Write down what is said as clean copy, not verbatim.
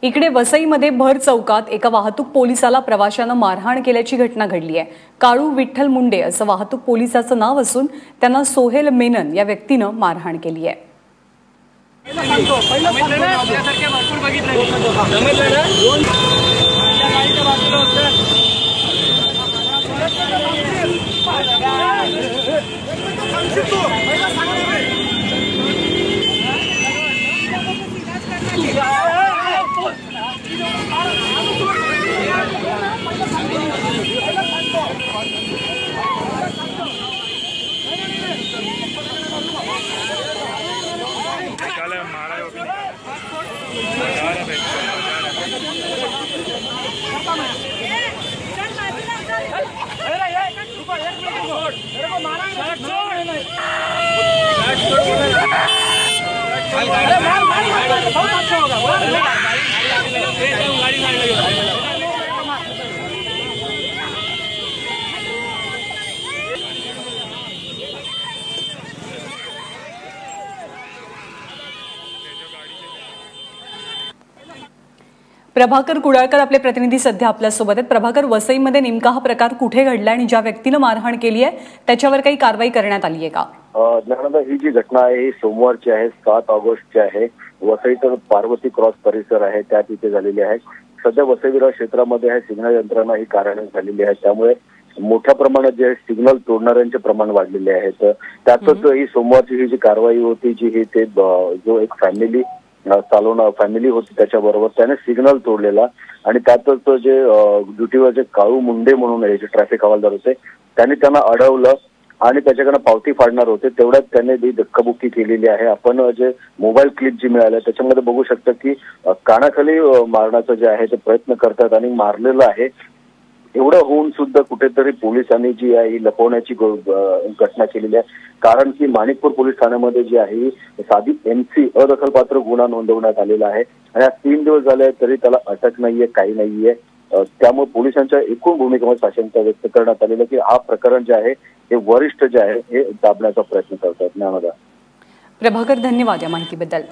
इकडे वसईमध्ये भर चौकात एका वाहतूक पोलिसाला प्रवाशानं मारहाण केल्याची घटना घडली आहे। काळू विठ्ठल मुंडे असं वाहतूक पोलिसाचं नाव असून त्यांना सोहेल मेनन या व्यक्तीनं मारहाण केली आहे। प्रभाकर कुडाळकर आपले प्रतिनिधी सध्या आपल्या सोबत आहेत। प्रभाकर, वसईमध्ये नेमका हा प्रकार कुठे घडला आणि ज्या व्यक्तीने मारहाण केली आहे त्याच्यावर काही कारवाई करण्यात आली आहे का? ज्ञानदा, ही जी घटना आहे ही सोमवारची आहे, 7 ऑगस्टची आहे। वसईचं पार्वती क्रॉस परिसर आहे त्या तिथे झालेली आहे। सध्या वसई विरार क्षेत्रामध्ये आहे सिग्नल यंत्रणा ही कार्यान्वित झालेली आहे, त्यामुळे मोठ्या प्रमाणात जे सिग्नल तोडणाऱ्यांचे प्रमाण वाढलेले आहे। त्यातच ही सोमवारची ही जी कारवाई होती जी ही ते जो एक फॅमिली होती त्याच्याबरोबर त्याने सिग्नल तोडलेला आणि त्यातच जे ड्युटीवर जे काळू मुंडे म्हणून आहे जे ट्रॅफिक हवालदार होते त्यांनी त्यांना अडवलं आणि त्याच्याकडे पावती फाडणार होते, तेवढ्यात त्याने ती धक्काबुक्की केलेली आहे। आपण जे मोबाईल क्लिप जी मिळाली त्याच्यामध्ये बघू शकता की कानाखाली मारण्याचा जे आहे ते प्रयत्न करतात आणि मारलेलं आहे। एवढं होऊन सुद्धा कुठेतरी पोलिसांनी जी आहे ही लपवण्याची घटना केलेली आहे, कारण की माणिकपूर पोलीस ठाण्यामध्ये जी आहे साधी MC अदखलपात्र गुन्हा नोंदवण्यात आलेला आहे आणि आज 3 दिवस झाले तरी त्याला अटक नाहीये, काही नाहीये। त्यामुळे पोलिसांच्या एकूण भूमिकेमध्ये साशंकता व्यक्त करण्यात आलेलं की हा प्रकरण जे आहे हे वरिष्ठ जे आहे हे दाबण्याचा प्रयत्न करतात। ज्ञानदा, प्रभाकर, धन्यवाद या माहितीबद्दल।